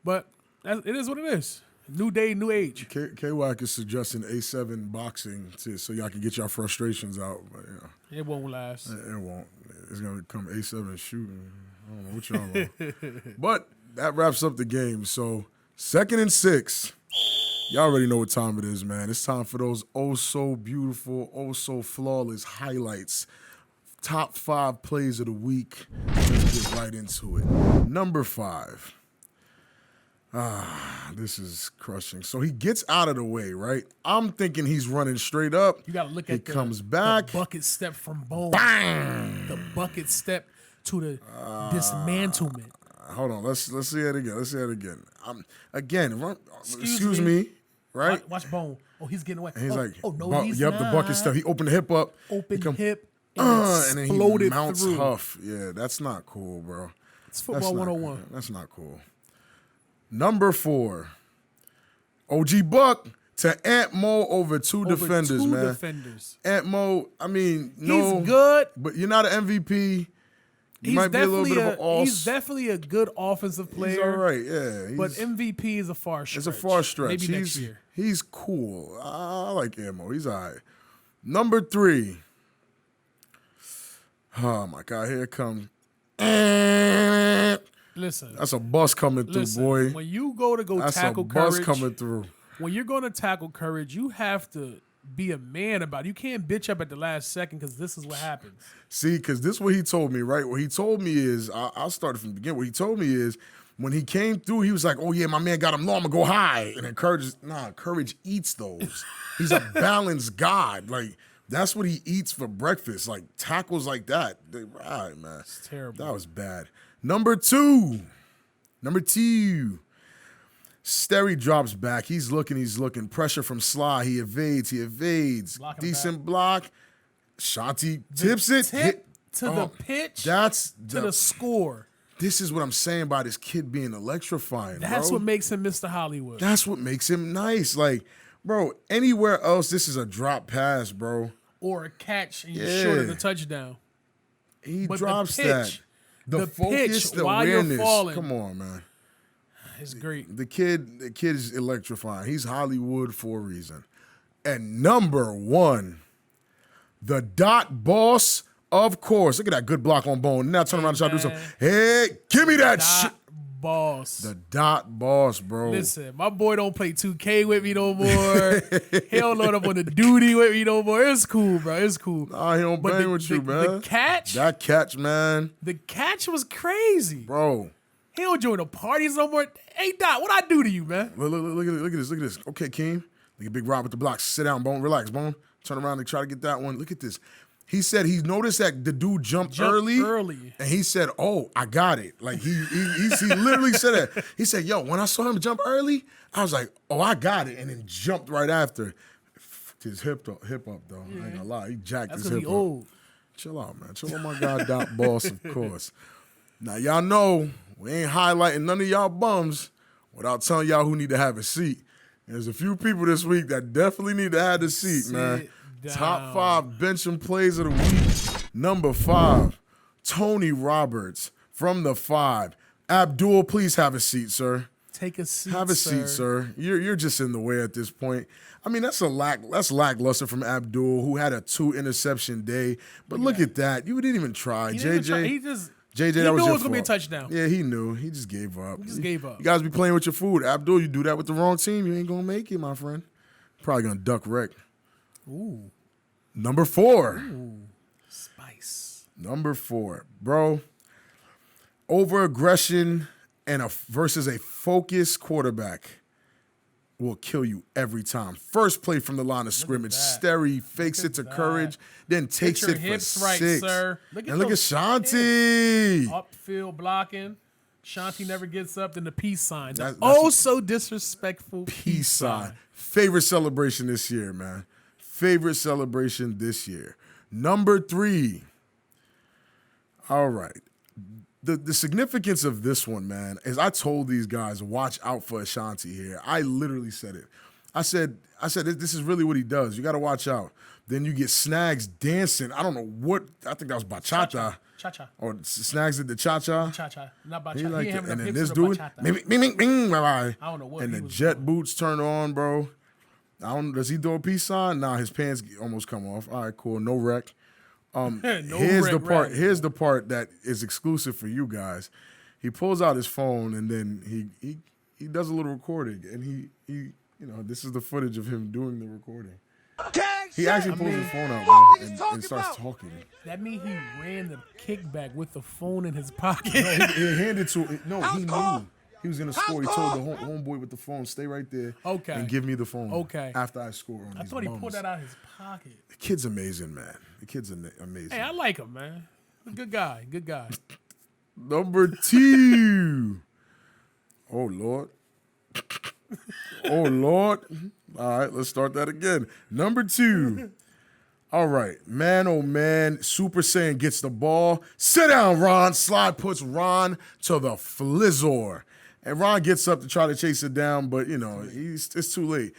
But it is what it is. New day, new age. K-Wack is suggesting A7 boxing so y'all can get y'all frustrations out. But, It won't last. it won't. It's going to come A7 shooting. I don't know what y'all want. But that wraps up the game. So 2nd and 6. Y'all already know what time it is, man. It's time for those oh-so-beautiful, oh-so-flawless highlights. Top 5 plays of the week. Let's get right into it. Number 5. This is crushing. So he gets out of the way, right? I'm thinking he's running straight up. You got to look He at comes back. the bucket step from Bone. Bang! The bucket step to the dismantlement. Hold on. Let's see it again. Run, Excuse excuse me, right? Watch Bone. Oh, he's getting away. And he's like, no, he's yep, not. the bucket stuff. He opened the hip up. Open hip and And then exploded he mounts through. Huff. Yeah, that's not cool, bro. It's football 101. That's not cool. Number 4, OG Buck to Ant Mo over two defenders, man. Defenders. Ant Mo, I mean, no. He's good. But you're not an MVP. You might be a little bit of an all. He's definitely a good offensive player. He's all right, yeah. But MVP is a far stretch. It's a far stretch. Maybe next year. He's cool. I like Ant Mo. He's all right. Number 3. Oh, my God. Here it comes. Listen. That's a bus coming through, boy. When you go That's tackle a bus courage, coming through. when you're going to tackle courage, you have to be a man about it. You can't bitch up at the last second because this is what happens. See, because this is what he told me, right? What he told me is, I'll start from the beginning. What he told me is, when he came through, he was like, oh, yeah, my man got him low. I'm going to go high. And then courage eats those. He's a balanced god. Like, that's what he eats for breakfast. Like, tackles like that. Right, man. It's terrible. That was bad. Number 2. Sterry drops back. He's looking. Pressure from Sly. He evades. Blocking Decent block. Shanti tips it. Tip to the pitch. That's to the score. This is what I'm saying about this kid being electrifying, That's bro. what makes him Mr. Hollywood. That's what makes him nice. Like, bro, anywhere else, this is a drop pass, bro. Or a catch and you're short of the touchdound. He But drops the that. pitch, The focus, pitch the while you're awareness. falling. Come on, man. It's great. The kid is electrifying. He's Hollywood for a reason. And number 1, the dot boss, of course. Look at that good block on Bone. Now turn around and try to do something. Hey, give me that shit. Boss. The dot boss, bro. Listen, my boy don't play 2K with me no more. He don't load up on the duty with me no more. It's cool, bro. It's cool. Nah, he don't bang with you, man. The catch? That catch, man. The catch was crazy. Bro. He don't join the parties no more. Hey, Doc, what I do to you, man? Look at this. Okay, Keem. Look at Big Rob with the blocks. Sit down, Bone. Relax, Bone. Turn around and try to get that one. Look at this. He said he noticed that the dude jumped early, and he said, "Oh, I got it." Like he literally said that. He said, "Yo, when I saw him jump early, I was like, oh, I got it," and then jumped right after. His hip up though. I ain't gonna lie, he jacked his hip up. Old. Chill out, man. Chill on my God Doc Boss, of course. Now y'all know we ain't highlighting none of y'all bums without telling y'all who need to have a seat. There's a few people this week that definitely need to have a seat, man. Down. Top 5 bench and plays of the week. Number 5, Tony Roberts from the 5. Abdul, please have a seat, sir. Take a seat, Have a seat, sir. You're just in the way at this point. I mean, that's lackluster from Abdul, who had a 2 interception day. But look at that. You didn't even try. He JJ. didn't try. He just JJ, he that was knew your it was gonna be a fault. touchdown. Yeah, he knew. He just gave up. gave up. You guys be playing with your food. Abdul, you do that with the wrong team, you ain't gonna make it, my friend. Probably gonna duck wreck. Ooh. Number 4. Ooh. Spice. Number 4. Bro. Over-aggression versus a focused quarterback will kill you every time. First play from the line of scrimmage. Sterry fakes it to courage, then takes Get it your for hips right, 6. sir. And look at Shanti. Upfield blocking. Shanti never gets up. Then the peace sign. That's So disrespectful Peace sign. Favorite celebration this year, man. Favorite celebration this year. Number 3. All right. The significance of this one, man, is I told these guys, watch out for Ashanti here. I literally said it. I said, this is really what he does. You got to watch out. Then you get Snags dancing. I don't know what. I think that was bachata. Cha-cha. Or Snags did the cha-cha. Cha-cha. Not bachata. He like ain't it. having And enough then hips this for the dude, bachata. bing, bing, bing, bing, bye-bye. I don't know what And he the was jet doing. boots turn on, bro. Does he do a peace sign? Nah, his pants almost come off. All right, cool. No wreck. Here's the part that is exclusive for you guys. He pulls out his phone and then he does a little recording, and he this is the footage of him doing the recording. He actually pulls his phone out, bro, and starts talking. That means he ran the kickback with the phone in his pocket. No, he handed to it. No, he knew he was gonna score. He told the homeboy with the phone, "Stay right there, and give me the phone." Okay. After I score on I these thought he bums. pulled that out of his pocket. The kid's amazing, man. The kid's amazing. Hey, I like him, man. Good guy. Good guy. Number 2. Oh, Lord. Oh, Lord. All right, let's start that again. Number 2. All right. Man, oh, man. Super Saiyan gets the ball. Sit down, Ron. Slide puts Ron to the flizzor. And Ron gets up to try to chase it down, but, it's too late.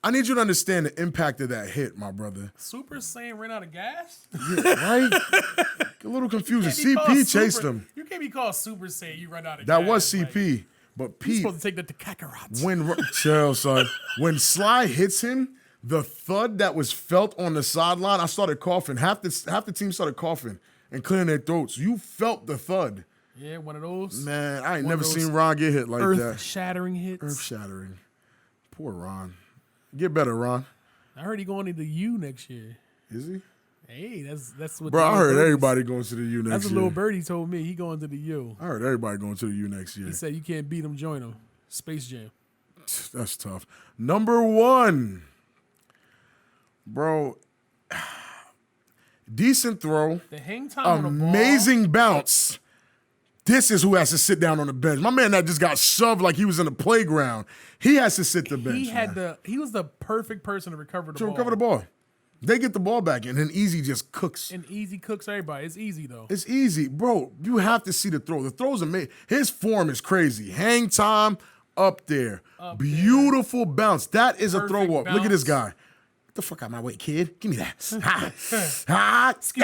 I need you to understand the impact of that hit, my brother. Super Saiyan ran out of gas? Yeah, right? A little confusing. CP chased him. You can't be called Super Saiyan. You run out of gas. That was CP. But You're Pete, supposed to take that to Kakarot. chill, son. When Sly hits him, the thud that was felt on the sideline, I started coughing. Half the team started coughing and clearing their throats. You felt the thud. Yeah, one of those. Man, I ain't never seen Ron get hit like that. Earth-shattering hits. Earth-shattering. Poor Ron. Get better, Ron. I heard he going to the U next year. Is he? Hey, that's what. Bro, I heard everybody going to the U next year. That's what little birdie told me. He going to the U. I heard everybody going to the U next year. He said you can't beat him, join him. Space Jam. That's tough. Number 1. Bro, decent throw. The hang time on the ball. Amazing bounce. This is who has to sit down on the bench. My man that just got shoved like he was in the playground. He has to sit the bench. He was the perfect person to recover the ball. Recover the ball. They get the ball back, and then Easy just cooks. And Easy cooks everybody. It's easy, though. It's easy. Bro, you have to see the throw. The throw's amazing. His form is crazy. Hang time up there. Beautiful bounce. That is a throw up. Look at this guy. Get the fuck out of my way, kid. Give me that.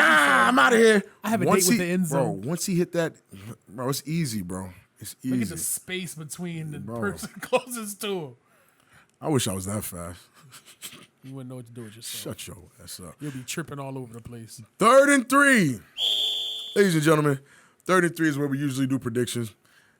I'm out of here. I have a date with the end zone. Bro, once he hit that, bro, it's easy, bro. It's easy. Look at the space between the person closest to him. I wish I was that fast. You wouldn't know what to do with yourself. Shut your ass up. You'll be tripping all over the place. 3rd and 3. Ladies and gentlemen, 3rd and 3 is where we usually do predictions.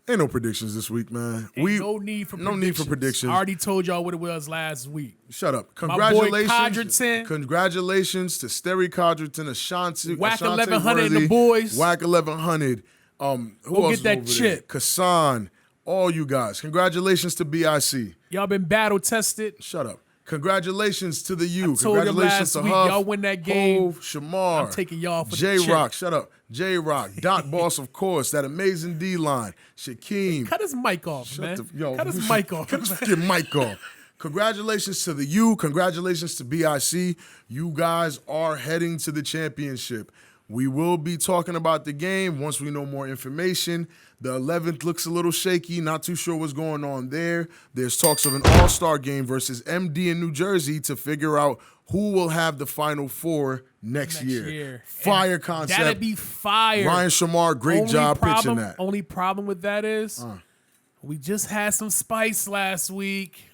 Ain't no predictions this week, man. No need for predictions. I already told y'all what it was last week. Shut up. Congratulations. My boy Codgerton. Congratulations to Sterry Codgerton, Ashanti. Whack 1100 and the boys. Whack 1100. Who Go else get that chip. Kassan. All you guys. Congratulations to BIC. Y'all been battle tested. Shut up. Congratulations to the U. I told them Congratulations last to week, Huff, y'all win that game. Hov, Shamar. I'm taking y'all for the J-Rock, chip. shut up. J-Rock, Doc Boss, of course. That amazing D-line. Shaquem. Cut his mic off, man. Cut his who mic should- off. Cut his fucking mic off. Congratulations to the U. Congratulations to BIC. You guys are heading to the championship. We will be talking about the game once we know more information. The 11th looks a little shaky. Not too sure what's going on there. There's talks of an all-star game versus MD in New Jersey to figure out who will have the Final Four next year. Fire And concept. that'd be fire. Ryan Shamar, great job pitching that. Only problem with that is we just had some spice last week.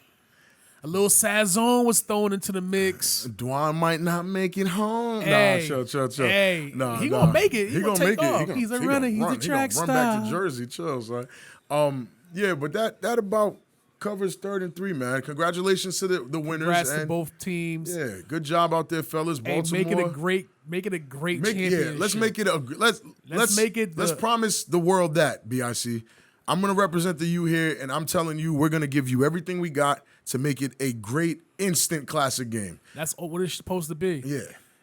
A little Sazon was thrown into the mix. Dwan might not make it home. Hey, chill. Hey, he gonna make it. He gonna take off. He's a runner. He's a track star. star. Run back to Jersey. Chill, son. Yeah, but that about covers 3rd and 3, man. Congratulations to the winners. Congrats and to both teams. Yeah, good job out there, fellas. Hey, Baltimore. make it a great championship. Yeah, let's make it let's promise the world that, BIC. I'm gonna represent the U here, and I'm telling you, we're gonna give you everything we got to make it a great instant classic game. That's what it's supposed to be. Yeah.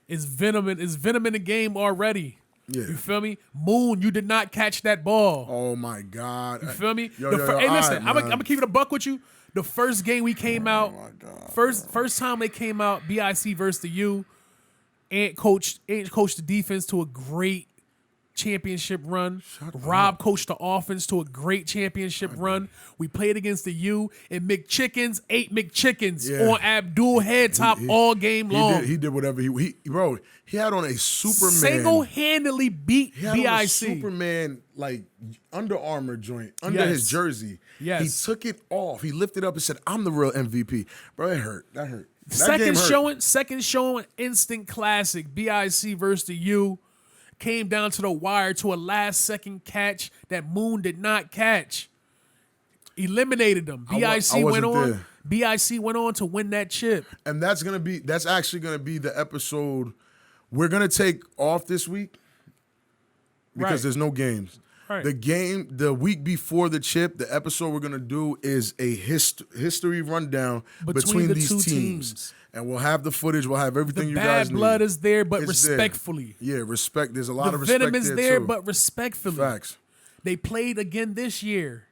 It's venom in the game already. Yeah. You feel me? Moon, you did not catch that ball. Oh my God. You feel me? Yo, Hey, listen, all right, I'm gonna keep it a buck with you. The first game we came out, first time they came out, BIC versus the U, Ant coached the defense to a great championship run. Rob coached the offense to a great championship run. We played against the U, and McChickens ate McChickens on Abdul head top all game long. He did whatever he had on a Superman. Single-handedly beat He had on a BIC. Superman like Under Armour joint under his jersey. Yes. He took it off. He lifted up and said, "I'm the real MVP." Bro, it hurt. That hurt. Second showing, instant classic. BIC versus the U. Came down to the wire to a last-second catch that Moon did not catch. Eliminated them. BIC went on to win that chip. And that's actually gonna be the episode we're gonna take off this week because there's no games. Right. The week before the chip, the episode we're gonna do is a history rundown between the these two teams. And we'll have the footage. We'll have everything The you guys bad need. blood is there, but It's respectfully. there. Yeah, respect. There's a lot The of respect venom is there, there, too. but respectfully. Facts. They played again this year,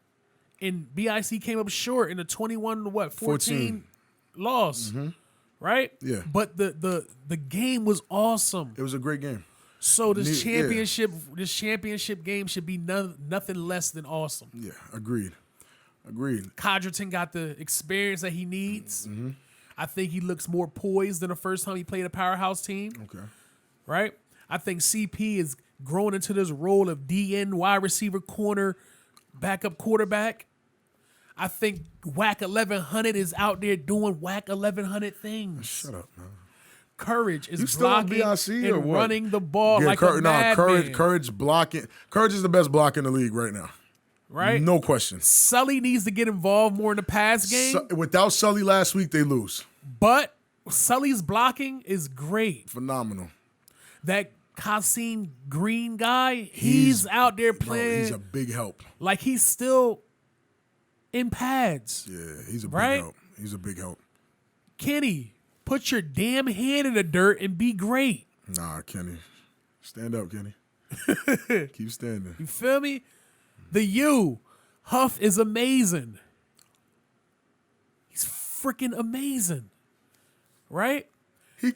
and BIC came up short in a 14 loss, right? Yeah. But the game was awesome. It was a great game. So this championship game should be nothing less than awesome. Yeah, agreed. Codgerton got the experience that he needs. I think he looks more poised than the first time he played a powerhouse team. Okay. Right? I think CP is growing into this role of DN, wide receiver, corner, backup quarterback. I think Whack 1100 is out there doing Whack 1100 things. Shut up, man. Courage is You still on blocking BIC and or what? running the ball like a madman. Courage blocking. Courage is the best block in the league right now. Right? No question. Sully needs to get involved more in the pass game, Without Sully last week, they lose. but Sully's blocking is great. Phenomenal. That Kasim Green guy, he's out there playing He's a big help. like he's still in pads. Yeah, he's a big Right? help. He's a big help. Kenny, put your damn hand in the dirt and be great. Nah, Kenny. Stand up, Kenny. Keep standing. You feel me? The U, Huff is amazing. He's freaking amazing. Right? He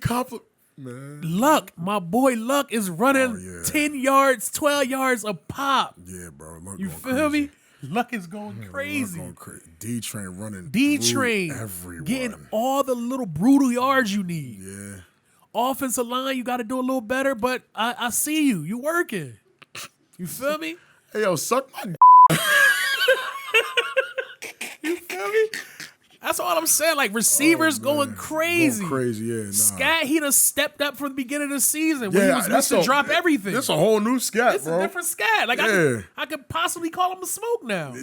man. Luck, my boy Luck is running 10 yards, 12 yards a pop. Yeah, bro. Luck You going feel crazy. me? Luck is going crazy. Luck going crazy. D-Train running. D-Train everyone. getting all the little brutal yards you need. Yeah. Offensive line, you got to do a little better, but I see you. You working. You feel me? Hey, yo, suck my You feel me? That's all I'm saying. Like, receivers going crazy. Going crazy, yeah. Nah. Scat, he done stepped up from the beginning of the season when Yeah, he was that's supposed to drop everything. That's a whole new scat, It's bro. a different Scat. Like, I could possibly call him the smoke now.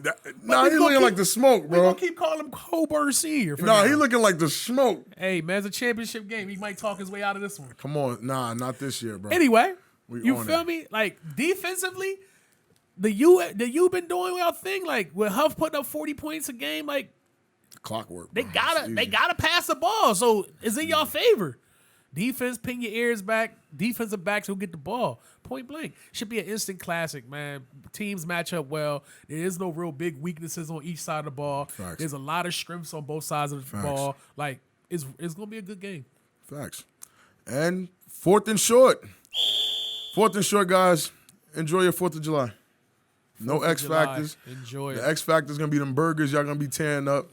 Nah, he looking like the smoke, We're bro. going to keep calling him Coburn Senior. Nah, he looking like the smoke. Hey, man, it's a championship game. He might talk his way out of this one. Come on. Nah, not this year, bro. Anyway, We you on feel it. me? Like, defensively, the U been doing our thing. Like, with Huff putting up 40 points a game, like, clockwork. They bro. gotta It's easy. pass the ball, so it's in your favor. Defense, pin your ears back. Defensive backs who get the ball. Point blank. Should be an instant classic, man. Teams match up well. There is no real big weaknesses on each side of the ball. Facts. There's a lot of strengths on both sides of the ball. Like, it's gonna be a good game. Facts. And 4th and short. 4th and short, guys. Enjoy your 4th of July. No X factors. Enjoy The it. X factor's gonna be them burgers y'all gonna be tearing up.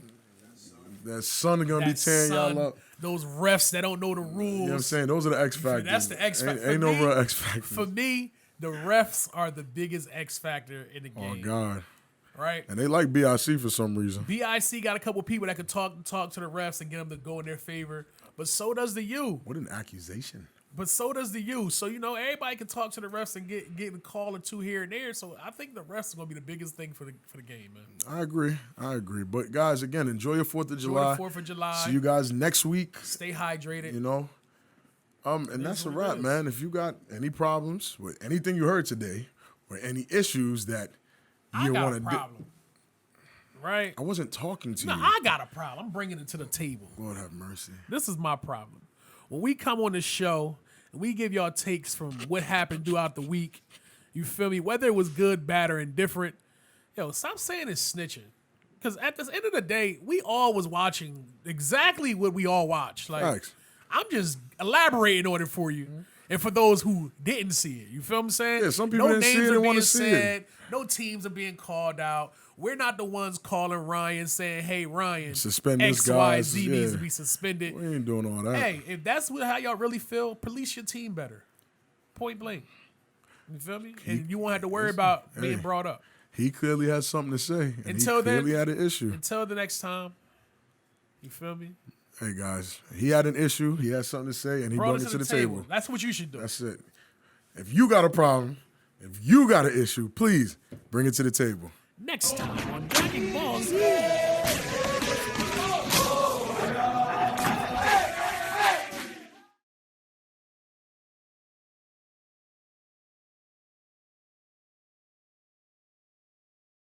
That sun is gonna be tearing y'all up. Those refs that don't know the rules. You know what I'm saying? Those are the X factors. That's the X factor. Ain't no real X factors. For me, the refs are the biggest X factor in the Oh game. God. Right? And they like BIC for some reason. BIC got a couple people that can talk to the refs and get them to go in their favor, but so does the U. What an accusation. But so does the U. So, everybody can talk to the refs and get a call or two here and there. So I think the refs are going to be the biggest thing for the game, man. I agree. But guys, again, enjoy your 4th of July. Enjoy the 4th of July. See you guys next week. Stay hydrated. And that's a what it wrap, is. man. If you got any problems with anything you heard today or any issues that I you got want a to do. problem. Right? I wasn't talking to No, you. I got a problem. I'm bringing it to the table. Lord have mercy. This is my problem. When we come on the show and we give y'all takes from what happened throughout the week, you feel me? Whether it was good, bad, or indifferent, stop saying it's snitching. Because at the end of the day, we all was watching exactly what we all watched. Like, Facts. I'm just elaborating on it for you. And for those who didn't see it, you feel what I'm saying? Yeah, some people didn't see it and wanna see it. No teams are being called out. We're not the ones calling Ryan saying, hey, Ryan, Suspend this X, guy. Y, Z needs Yeah. to be suspended. We ain't doing all that. Hey, if that's how y'all really feel, police your team better. Point blank. You feel me? And you won't have to worry about being brought up. He clearly had something to say. And Until he then- clearly had an issue. Until the next time. You feel me? Hey, guys, he had an issue. He had something to say, and he brought it to the table. That's what you should do. That's it. If you got a problem, if you got an issue, please bring it to the table. Next time on Dragon